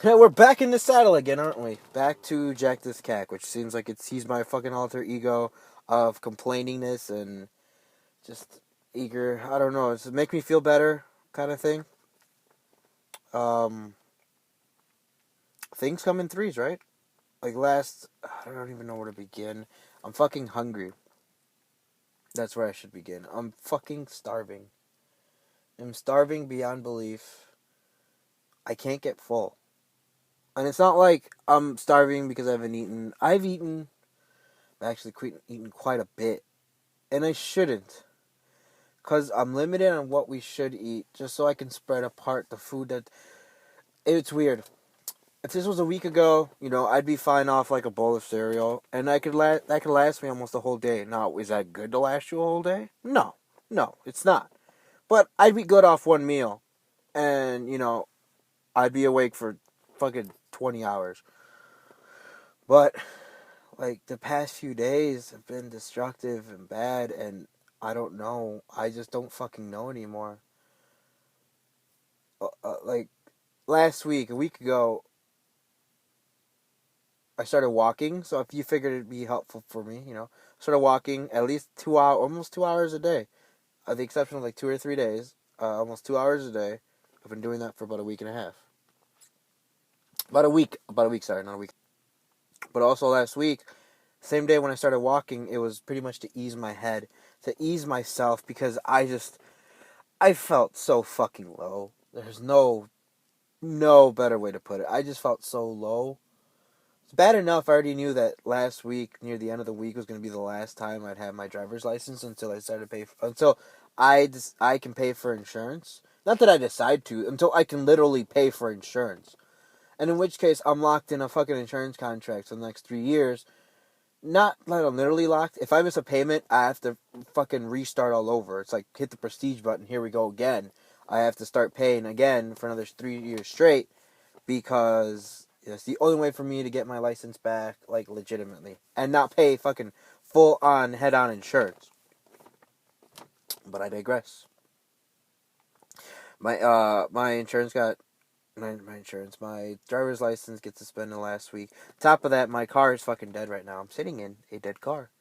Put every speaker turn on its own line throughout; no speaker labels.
We're back in the saddle again, aren't we? Back to Jack this Cat, which seems like he's my fucking alter ego of complainingness and just eager. I don't know. It's make me feel better kind of thing. Um, things come in threes, right? Like I don't even know where to begin. I'm fucking hungry. That's where I should begin. I'm fucking starving. I'm starving beyond belief. I can't get full. And it's not like I'm starving because I haven't eaten. I've eaten, actually eaten quite a bit. And I shouldn't. Because I'm limited on what we should eat, just so I can spread apart the food that... It's weird. If this was a week ago, I'd be fine off like a bowl of cereal, and that could last me almost a whole day. Now, is that good to last you a whole day? No. No, it's not. But I'd be good off one meal, and, I'd be awake for fucking 20 hours. But, like, the past few days have been destructive and bad, and I don't know. I just don't fucking know anymore. Like, last week, a week ago, I started walking. So if you figured it'd be helpful for me, started walking at least 2 hours, almost 2 hours a day. The exception of like 2 or 3 days, almost 2 hours a day. I've been doing that for about a week and a half. About a week, sorry, not a week. But also last week, same day when I started walking, it was pretty much to ease my head, to ease myself, because I felt so fucking low. There's no better way to put it. I just felt so low. It's bad enough I already knew that last week, near the end of the week, was going to be the last time I'd have my driver's license until I started until I can pay for insurance. Not that I decide to, until I can literally pay for insurance. And in which case, I'm locked in a fucking insurance contract for the next 3 years. Not like I'm literally locked. If I miss a payment, I have to fucking restart all over. It's like hit the prestige button, here we go again. I have to start paying again for another 3 years straight, because it's the only way for me to get my license back, like, legitimately, and not pay fucking full on head on insurance. But I digress. My insurance got my driver's license gets suspended last week. Top of that, my car is fucking dead right now. I'm sitting in a dead car.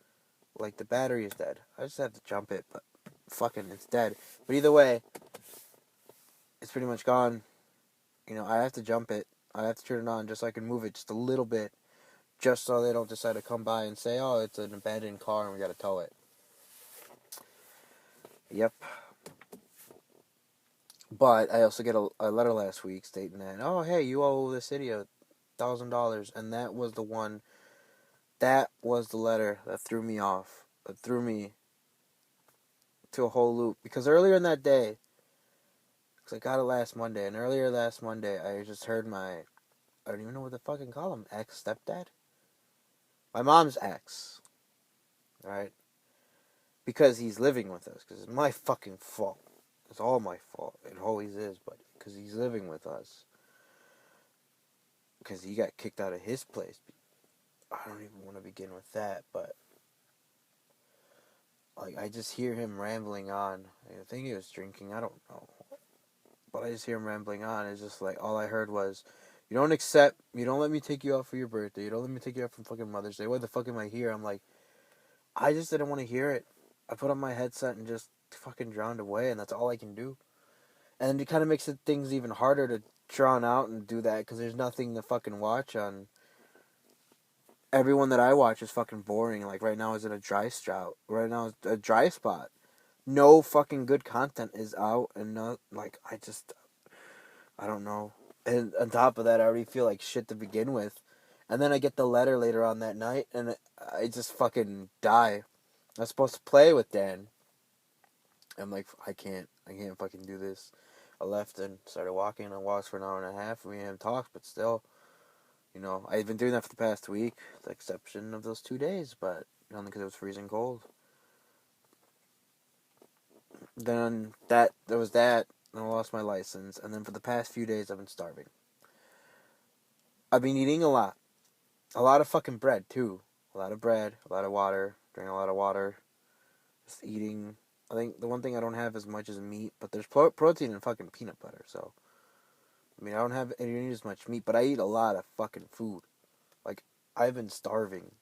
Like, the battery is dead. I just have to jump it, but fucking it's dead. But either way, it's pretty much gone. I have to jump it. I have to turn it on just so I can move it just a little bit, just so they don't decide to come by and say, "Oh, it's an abandoned car and we got to tow it." Yep. But I also get a letter last week stating that, "Oh, hey, you owe the city $1,000," and that was the one. That was the letter that threw me off. That threw me to a whole loop, because earlier in that day, because I got it last Monday, and earlier last Monday, I just heard I don't even know what to fucking call him, ex-stepdad? My mom's ex, right? Because he's living with us, because it's my fucking fault. It's all my fault. It always is, but because he's living with us. Because he got kicked out of his place. I don't even want to begin with that, but like, I just hear him rambling on. I think he was drinking, I don't know. But I just hear him rambling on. It's just like, all I heard was, you don't let me take you out for your birthday. You don't let me take you out for fucking Mother's Day. What the fuck am I here? I'm like, I just didn't want to hear it. I put on my headset and just fucking drowned away, and that's all I can do. And it kind of makes things even harder to drown out and do that, because there's nothing to fucking watch on. Everyone that I watch is fucking boring. Like, right now is in a dry drought. Right now is a dry spot. No fucking good content is out, and no, like, I don't know. And on top of that, I already feel like shit to begin with. And then I get the letter later on that night, and I just fucking die. I was supposed to play with Dan. I'm like, I can't fucking do this. I left and started walking. I walked for an hour and a half. We haven't talked, but still, I've been doing that for the past week, with the exception of those 2 days, but only because it was freezing cold. Then there was that, and I lost my license, and then for the past few days, I've been starving. I've been eating a lot of fucking bread too, a lot of bread, a lot of water, drinking a lot of water, just eating. I think the one thing I don't have as much is meat, but there's protein in fucking peanut butter, so I mean, I don't eat as much meat, but I eat a lot of fucking food. Like, I've been starving.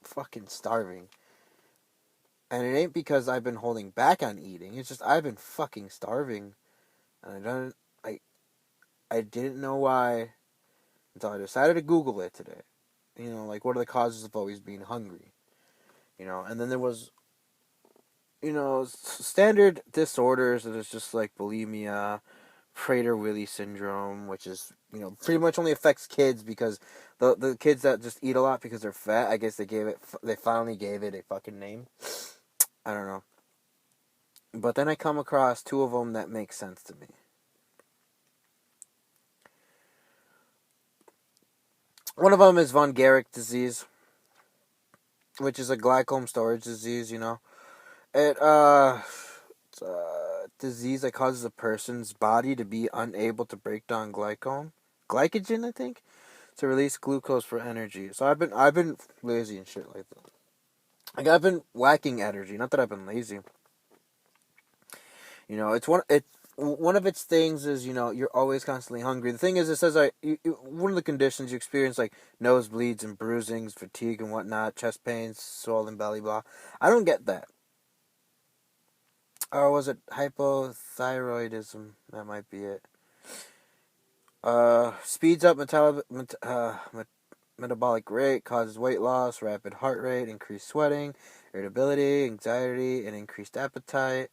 Fucking starving. And it ain't because I've been holding back on eating. It's just I've been fucking starving. And I didn't know why until I decided to Google it today. You know, like, what are the causes of always being hungry? You know, and then there was, you know, standard disorders that is just like bulimia, Prader-Willi syndrome, which is, you know, pretty much only affects kids because the kids that just eat a lot because they're fat, I guess they finally gave it a fucking name. I don't know. But then I come across two of them that make sense to me. One of them is von Gerich disease, which is a glycome storage disease, you know. It's a disease that causes a person's body to be unable to break down glycogen, I think, to release glucose for energy. So I've been lazy and shit like that. Like, I've been lacking energy. Not that I've been lazy. You know, one of its things is, you know, you're always constantly hungry. The thing is, it says one of the conditions you experience, like nosebleeds and bruisings, fatigue and whatnot, chest pains, swollen belly, blah. I don't get that. Or was it hypothyroidism? That might be it. Speeds up metabolic rate, causes weight loss, rapid heart rate, increased sweating, irritability, anxiety, and increased appetite.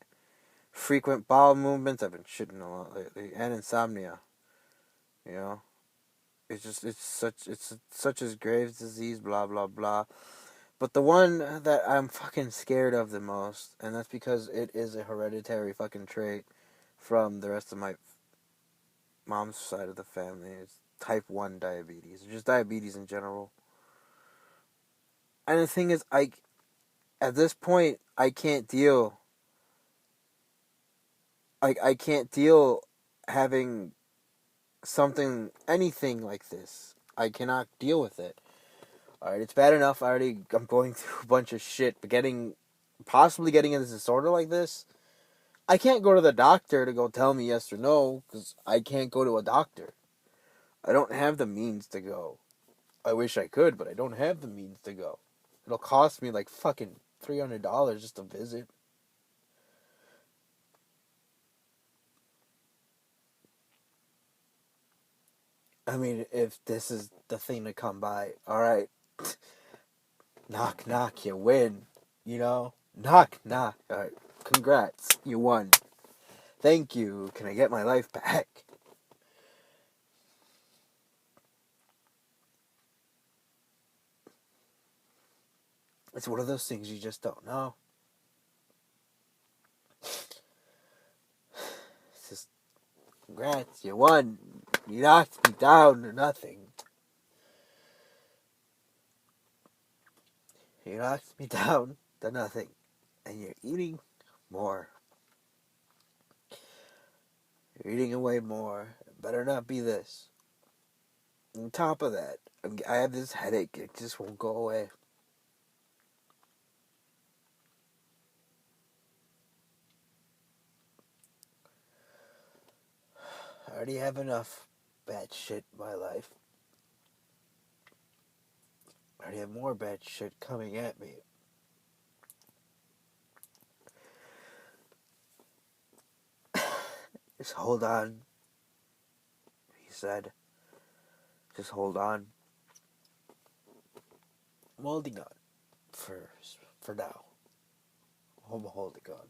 Frequent bowel movements. I've been shitting a lot lately, and insomnia. You know, it's such as Graves' disease. Blah blah blah. But the one that I'm fucking scared of the most, and that's because it is a hereditary fucking trait from the rest of my mom's side of the family, is type 1 diabetes, or just diabetes in general. And the thing is, at this point, I can't deal. I can't deal having anything like this. I cannot deal with it. Alright, it's bad enough. I'm going through a bunch of shit, but possibly getting in a disorder like this, I can't go to the doctor to go tell me yes or no, because I can't go to a doctor. I don't have the means to go. I wish I could, but I don't have the means to go. It'll cost me like fucking $300 just to visit. I mean, if this is the thing to come by, alright. Knock, knock, you win. You know? Knock, knock. Alright, congrats, you won. Thank you. Can I get my life back? It's one of those things you just don't know. It's just, congrats, you won. You knocked me down to nothing. You knocked me down to nothing. And you're eating more. You're eating away more. It better not be this. On top of that, I have this headache. It just won't go away. I already have enough bad shit in my life. I already have more bad shit coming at me. Just hold on, he said. Just hold on. I'm holding on for now. I'm holding on.